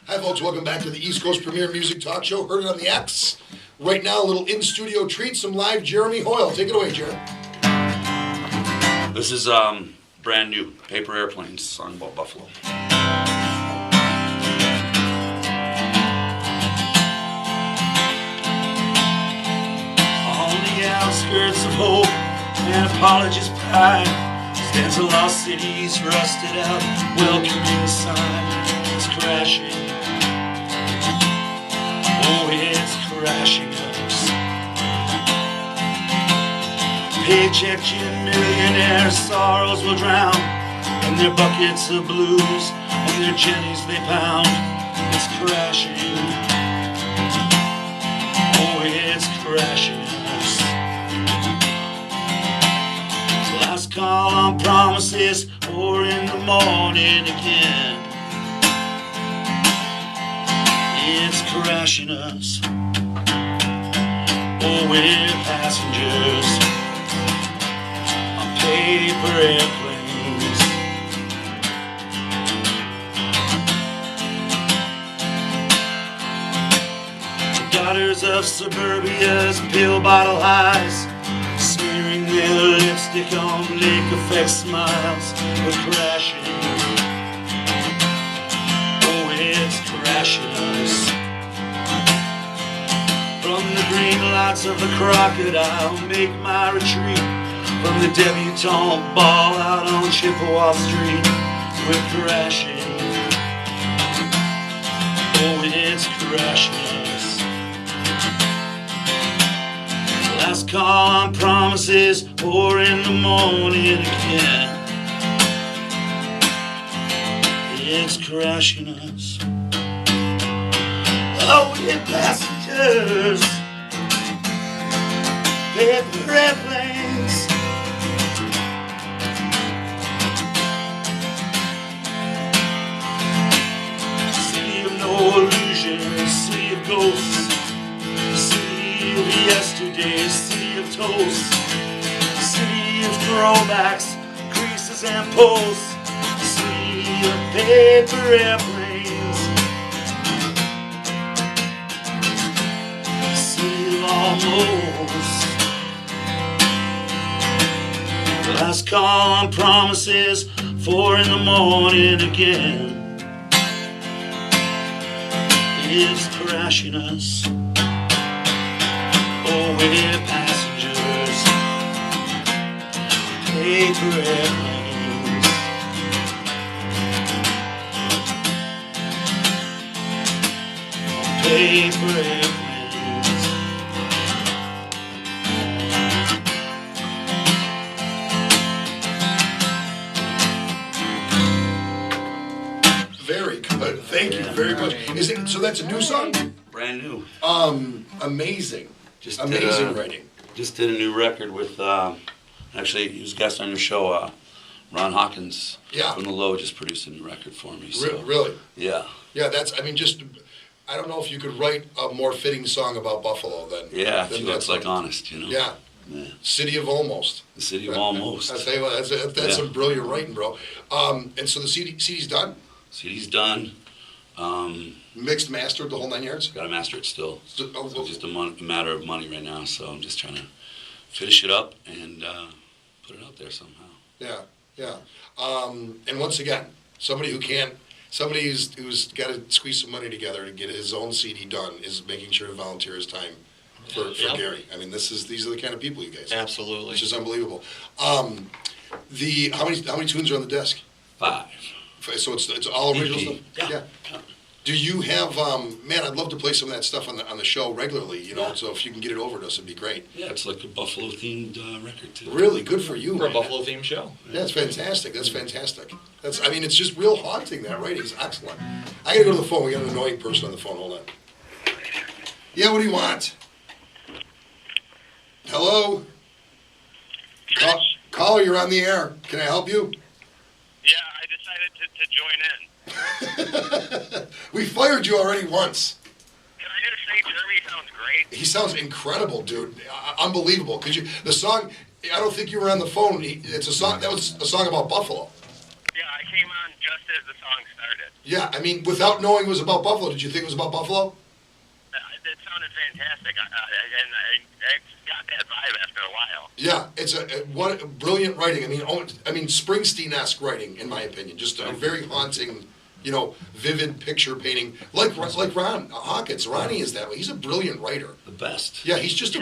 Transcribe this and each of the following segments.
Hi, folks. Welcome back to the East Coast Premier Music Talk Show. Heard it on the X. Right now, a little in-studio treat, some live Jeremy Hoyle. Take it away, Jeremy. This is brand new, Paper Airplanes, song about Buffalo. On the outskirts of hope and apologist pride stands a lost city's rusted out welcoming sign. It's crashing. Oh, it's crashing us. Paycheck-ing millionaires' sorrows will drown in their buckets of blues and their jennies they pound. It's crashing. Oh, it's crashing us. Last call on promises, or in the morning again. It's crashing us. Oh, we're passengers on paper airplanes. The daughters of suburbia's pill bottle eyes, smearing their lipstick on lake effect smiles. We're crashing. Oh, it's crashing us. From the green lights of the crocodile make my retreat. From the debutante ball out on Chippewa Street. We're crashing. Oh, it's crashing us. Last call on promises, or in the morning again. It's crashing us. Oh, we're passengers, paper airplanes. City of no illusions, city of ghosts, city of yesterday, city of toast, city of throwbacks, creases and posts, city of paper airplanes. Almost. Last call on promises, 4 in the morning again. It's crashing us. Oh, we're passengers, paper airplanes. Paper airplanes. Very good. Thank you very much. Is it so? That's a new song. Brand new. Amazing. Just amazing writing. Just did a new record with, actually, he was a guest on your show, Ron Hawkins from The Low just produced a new record for me. So. Really? Yeah. Yeah, that's, I mean, just, I don't know if you could write a more fitting song about Buffalo than. Yeah, than it's like honest, you know? Yeah. Yeah. City of Almost. The City of Almost. I tell you what, that's some brilliant writing, bro. And so the CD's done? CD's done. Mixed, mastered, the whole 9 yards? Got to master it still. So, It's just a matter of money right now, so I'm just trying to finish it up and put it out there somehow. Yeah, yeah. And once again, somebody who's got to squeeze some money together to get his own CD done is making sure to volunteer his time for Gary. I mean, these are the kind of people you guys are. Absolutely. Which is unbelievable. How many tunes are on the disc? 5. So it's all original EP. stuff? Yeah. Do you have, man, I'd love to play some of that stuff on the show regularly, you know, so if you can get it over to us, it'd be great. Yeah, it's like a Buffalo-themed record, too. Really, good for you, For a man. Buffalo-themed show. Yeah, that's fantastic. That's fantastic. I mean, it's just real haunting. That writing's excellent. I gotta go to the phone. We got an annoying person on the phone. Hold on. Yeah, what do you want? Hello? Caller, you're on the air. Can I help you? Yeah, I decided to join in. We fired you already once. Can I just say Jeremy sounds great? He sounds incredible, dude. Unbelievable. The song, I don't think you were on the phone. It's a song, that was a song about Buffalo. Yeah, I came on just as the song started. Yeah, I mean, without knowing it was about Buffalo, did you think it was about Buffalo? It sounded fantastic, and I got that vibe after a while. Yeah, it's what brilliant writing. I mean, Springsteen-esque writing, in my opinion. Just a very haunting, vivid picture painting, like Ron Hawkins. Ronnie is that way. He's a brilliant writer. The best. Yeah, he's just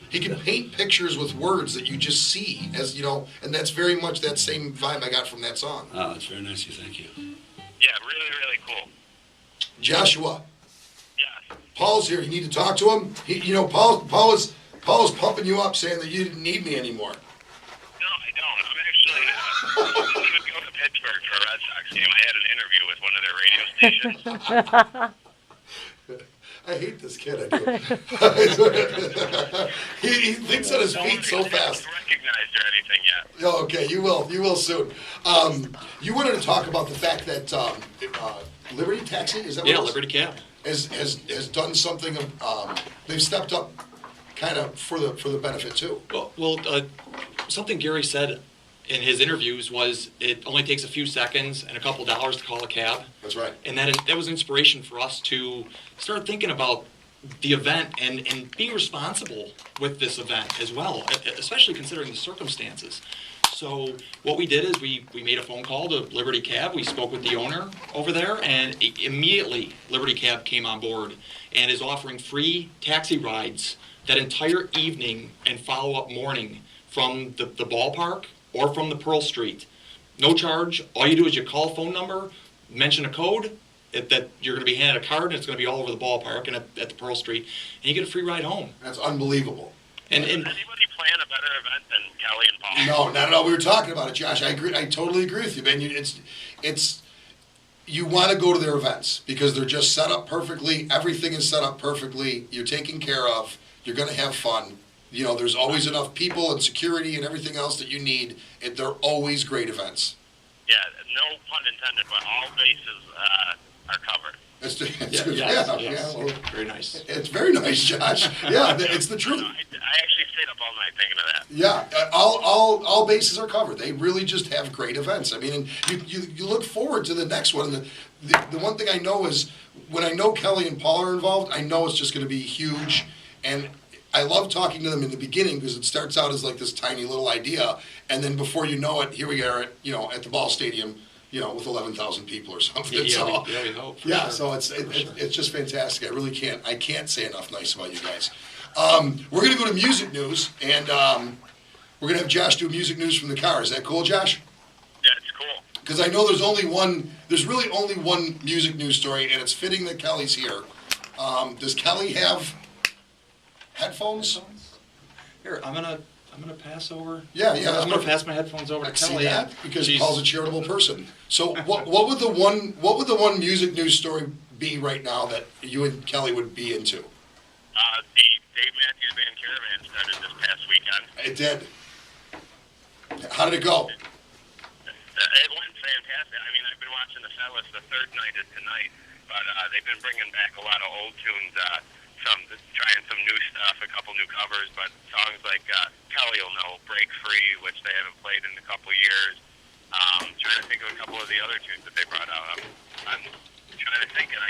he can paint pictures with words that you just see, and that's very much that same vibe I got from that song. Oh, that's very nice of you. Thank you. Yeah, really, really cool. Joshua, Yes. Paul's here. You need to talk to him. Paul is pumping you up, saying that you didn't need me anymore. No, I don't. I'm actually, I didn't even go to Pittsburgh for a Red Sox game. I had an interview with one of their radio stations. I hate this kid. I do. he thinks on his feet so fast. I haven't recognized or anything yet. Oh, okay, you will. You will soon. You wanted to talk about the fact that Liberty Taxi, is that what it is? Liberty Cab. Has done something. They've stepped up, kind of for the benefit too. Well, something Gary said in his interviews was it only takes a few seconds and a couple dollars to call a cab. That's right. And that was inspiration for us to start thinking about the event and being responsible with this event as well, especially considering the circumstances. So what we did is we made a phone call to Liberty Cab. We spoke with the owner over there, and immediately Liberty Cab came on board and is offering free taxi rides that entire evening and follow-up morning from the ballpark or from the Pearl Street. No charge. All you do is you call a phone number, mention a code, that you're going to be handed a card, and it's going to be all over the ballpark and at the Pearl Street, and you get a free ride home. That's unbelievable. And Does anybody plan a better event than Kelly and Paul? No, not at all. We were talking about it, Josh. I agree. I totally agree with you, man. It's you want to go to their events because they're just set up perfectly. Everything is set up perfectly. You're taken care of. You're going to have fun. There's always enough people and security and everything else that you need. They're always great events. Yeah, no pun intended, but all bases are covered. Yes. Well, very nice. It's very nice, Josh. Yeah, it's the truth. I actually stayed up all night thinking of that. Yeah, all bases are covered. They really just have great events. I mean, and you look forward to the next one. The one thing I know is when I know Kelly and Paul are involved, I know it's just going to be huge. And I love talking to them in the beginning because it starts out as like this tiny little idea, and then before you know it, here we are at the ball stadium, with 11,000 people or something. We hope. Yeah, Sure. so it's just fantastic. I can't say enough nice about you guys. We're gonna go to music news, and we're gonna have Josh do music news from the car. Is that cool, Josh? Yeah, it's cool. Because I know there's really only one music news story, and it's fitting that Kelly's here. Does Kelly have headphones? Here, I'm gonna pass over. Yeah. I'm gonna pass my headphones over to I see Kelly. that because She's- Paul's a charitable person. So what would the one music news story be right now that you and Kelly would be into? The Dave Matthews Band Caravan started this past weekend. It did. How did it go? It went fantastic. I mean, I've been watching the set list. The third night is tonight, but they've been bringing back a lot of old tunes, trying some new stuff, a couple new covers, but songs like Kelly will know, Break Free, which they haven't played in a couple years. Trying to think of a couple of the other tunes that they brought out. I'm trying to think, and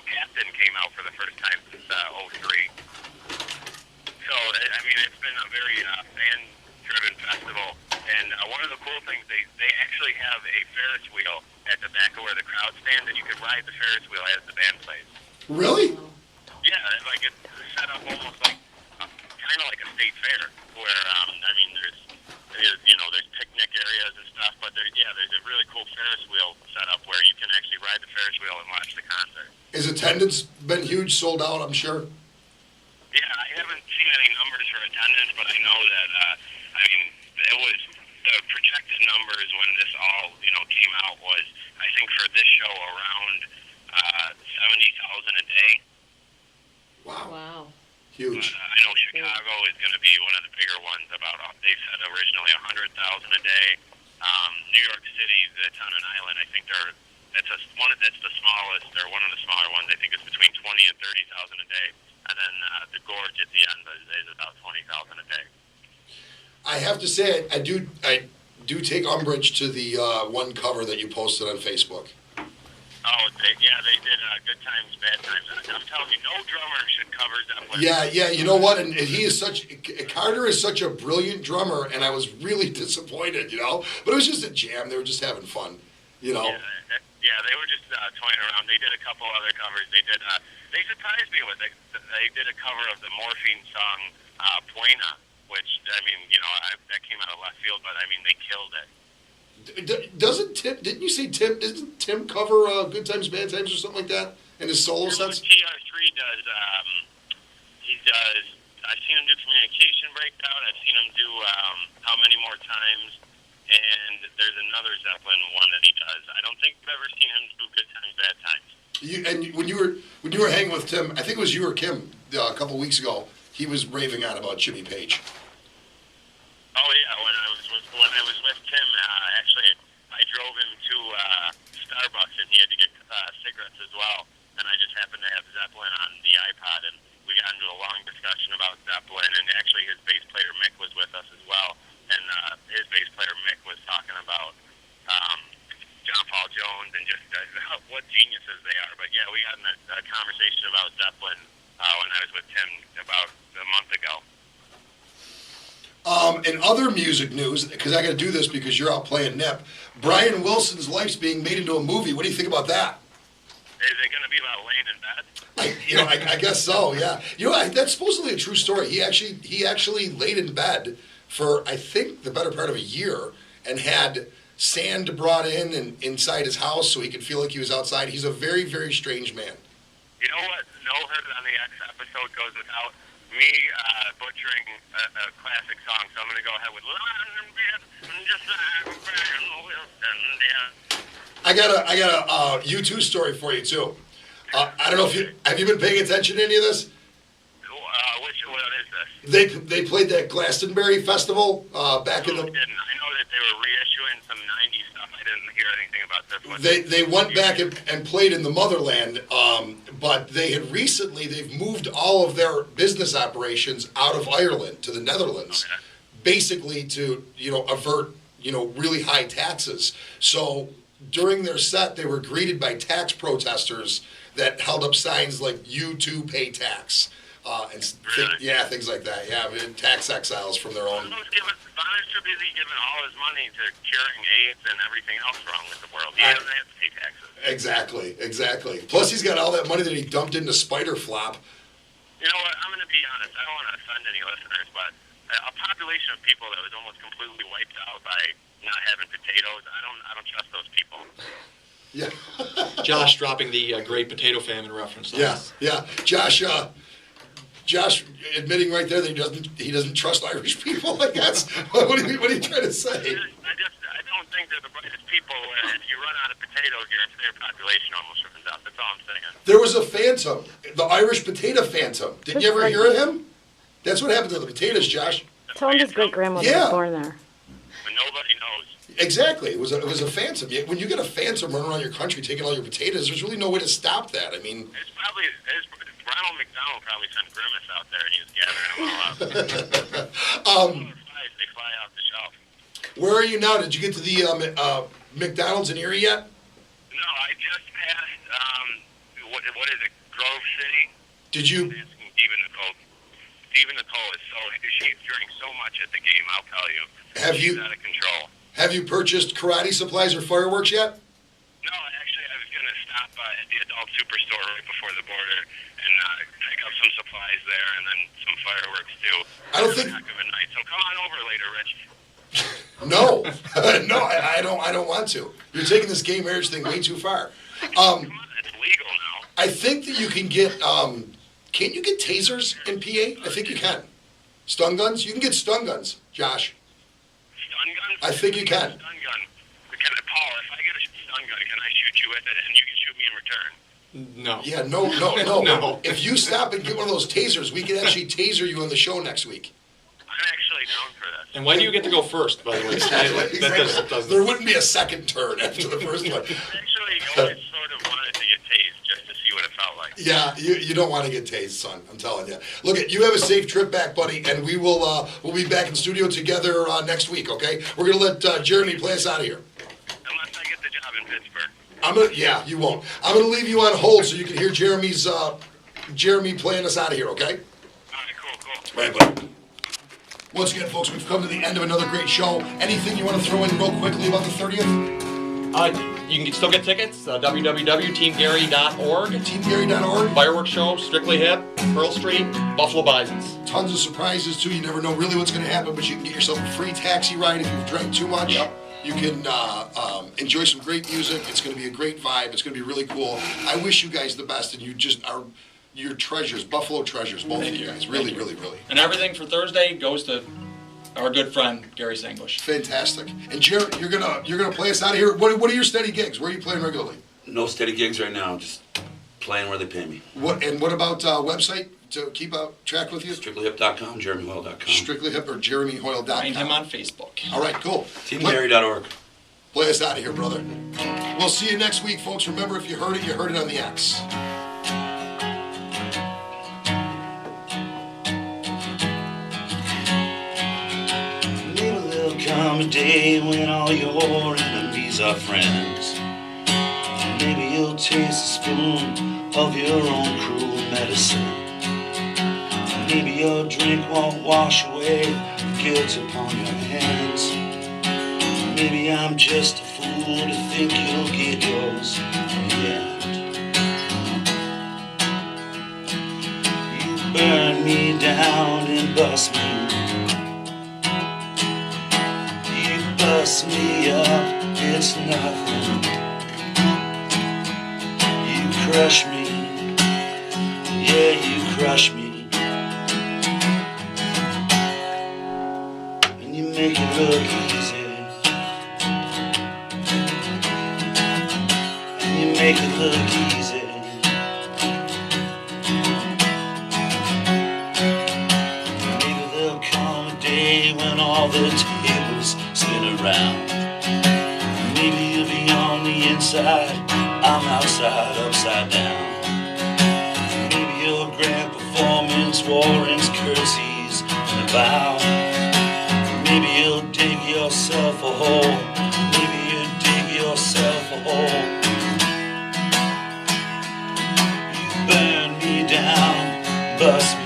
Captain came out for the first time since '03. So, I mean, it's been a very fan-driven festival. And one of the cool things, they actually have a Ferris wheel at the back of where the crowd stands, and you can ride the Ferris wheel as the band plays. Really? Yeah, like it's set up almost like kind of like a state fair, where I mean, there's picnic areas and stuff, but there's a really cool Ferris wheel set up where you can actually ride the Ferris wheel and watch the concert. Has attendance been huge, sold out? I'm sure. Yeah, I haven't seen any numbers for attendance, but I know that it was the projected numbers when this all came out was I think for this show around 70,000 a day. Wow. Huge. I know Chicago is going to be one of the bigger ones. They said originally 100,000 a day. New York City, that's on an island. I think that's the smallest or one of the smaller ones. I think it's between 20 and 30,000 a day, and then the Gorge at the end is about 20,000 a day. I have to say, I do take umbrage to the one cover that you posted on Facebook. Oh, they did Good Times, Bad Times. I'm telling you, no drummer should cover Zeppelin. Yeah, you know what? And he is Carter is such a brilliant drummer, and I was really disappointed, But it was just a jam. They were just having fun, Yeah, they were just toying around. They did a couple other covers. They surprised me with it. They did a cover of the Morphine song, Puena, which, that came out of left field, but, they killed it. Doesn't Tim? Didn't you say Tim? Doesn't Tim cover Good Times, Bad Times, or something like that in his solo sets? TR3 does. He does. I've seen him do Communication Breakdown. I've seen him do How Many More Times, and there's another Zeppelin one that he does. I don't think I've ever seen him do Good Times, Bad Times. When you were hanging with Tim, I think it was you or Kim a couple weeks ago. He was raving on about Jimmy Page. Oh yeah, when I was with Tim, actually, I drove him to Starbucks, and he had to get cigarettes as well. And I just happened to have Zeppelin on the iPod, and we got into a long discussion about Zeppelin. And actually, his bass player Mick was with us as well, and his bass player Mick was talking about John Paul Jones and just what geniuses they are. But yeah, we got in a conversation about Zeppelin when I was with Tim about a month ago. In other music news, because I got to do this because you're out playing Nip, Brian Wilson's life's being made into a movie. What do you think about that? Is it going to be about laying in bed? I guess so. Yeah. That's supposedly a true story. He actually laid in bed for I think the better part of a year and had sand brought in and inside his house so he could feel like he was outside. He's a very, very strange man. You know what? No Hurt on the X episode goes without me butchering a classic song, so I'm going to go ahead with I got a U2 story for you too. I don't know if have you been paying attention to any of this? What is this? They played that Glastonbury Festival back in the. I know that they were reissuing some '90s stuff. I didn't hear anything about this one. They went back and played in the motherland, but they've moved all of their business operations out of Ireland to the Netherlands, basically to avert really high taxes. So during their set, they were greeted by tax protesters that held up signs like "You too pay tax." Things like that. Yeah, tax exiles from their own. Bonner's too busy giving all his money to curing AIDS and everything else wrong with the world. He doesn't have to pay taxes. Exactly. Plus, he's got all that money that he dumped into Spider Flop. You know what? I'm going to be honest. I don't want to offend any listeners, but a population of people that was almost completely wiped out by not having potatoes. I don't trust those people. Yeah. Josh dropping the Great Potato Famine reference. Yeah. Josh admitting right there that he doesn't trust Irish people. I guess. What are you trying to say? I don't think they're the brightest people. If you run out of potatoes, your entire population almost runs out. That's all I'm saying. There was a phantom, the Irish potato phantom. Did you ever hear of him? That's what happened to the potatoes, Josh. Tell him his great grandmother was born there. But nobody knows. Exactly. It was a phantom. When you get a phantom running around your country taking all your potatoes, there's really no way to stop that. I mean, it's probably Ronald McDonald probably sent Grimace out there and he was gathering them all up. They fly off the shelf. Where are you now? Did you get to the McDonald's in Erie yet? No, I just passed. What is it? Grove City. Did you? I'm asking Stephen Nicole is she drank so much at the game. I'll tell you. She's out of control. Have you purchased karate supplies or fireworks yet? No, actually, I was going to stop at the adult superstore right before the border and pick up some supplies there and then some fireworks too. I don't think. Heck of a night. So come on over later, Rich. No, I don't want to. You're taking this gay marriage thing way too far. Come on, it's legal now. I think that you can get. Can't you get tasers in PA? I think you can. Stun guns? You can get stun guns, Josh. Stun guns? I think you can. Stun gun. Paul, if I get a stun gun, can I shoot you with it and you can shoot me in return? No. Yeah, no. No. If you stop and get one of those tasers, we can actually taser you on the show next week. I'm actually down for this. And why do you get to go first, by the way? Exactly. That doesn't. There wouldn't be a second turn after the first one. I actually always sort of wanted to get tased just to see what it felt like. Yeah, you don't want to get tased, son. I'm telling you. Look, you have a safe trip back, buddy, and we'll be back in studio together next week. Okay? We're gonna let Jeremy play us out of here. Unless I get the job in Pittsburgh. Yeah, you won't. I'm gonna leave you on hold so you can hear Jeremy playing us out of here. Okay? All right, cool. Right, buddy. Once again, folks, we've come to the end of another great show. Anything you want to throw in real quickly about the 30th? You can still get tickets, www.teamgary.org. TeamGary.org. Fireworks show, Strictly Hip, Pearl Street, Buffalo Bisons. Tons of surprises, too. You never know really what's going to happen, but you can get yourself a free taxi ride if you've drank too much. Yep. You can enjoy some great music. It's going to be a great vibe. It's going to be really cool. I wish you guys the best, and you just are your treasures, Buffalo treasures, both of you guys. Really, really, really. And everything for Thursday goes to our good friend, Gary Sanglish. Fantastic. And Jared, you're gonna play us out of here. What are your steady gigs? Where are you playing regularly? No steady gigs right now, just playing where they pay me. What about website to keep track with you? StrictlyHip.com, JeremyHoyle.com. Strictly Hip or JeremyHoyle.com. Find him on Facebook. All right, cool. TeamGary.org. Play us out of here, brother. We'll see you next week, folks. Remember, if you heard it on the X. Come a day when all your enemies are friends. Maybe you'll taste a spoon of your own cruel medicine. Maybe your drink won't wash away the guilt upon your hands. Maybe I'm just a fool to think you'll get yours in the end. You burn me down and bust me. Bust me up, it's nothing. You crush me, yeah, you crush me. And you make it look easy. And you make it look easy. Maybe there'll come a day when all the tables spin around. Maybe you'll be on the inside, I'm outside, upside down. Maybe your grand performance warrants curtsies and a bow. Maybe you'll dig yourself a hole. Maybe you'll dig yourself a hole. You burn me down, bust me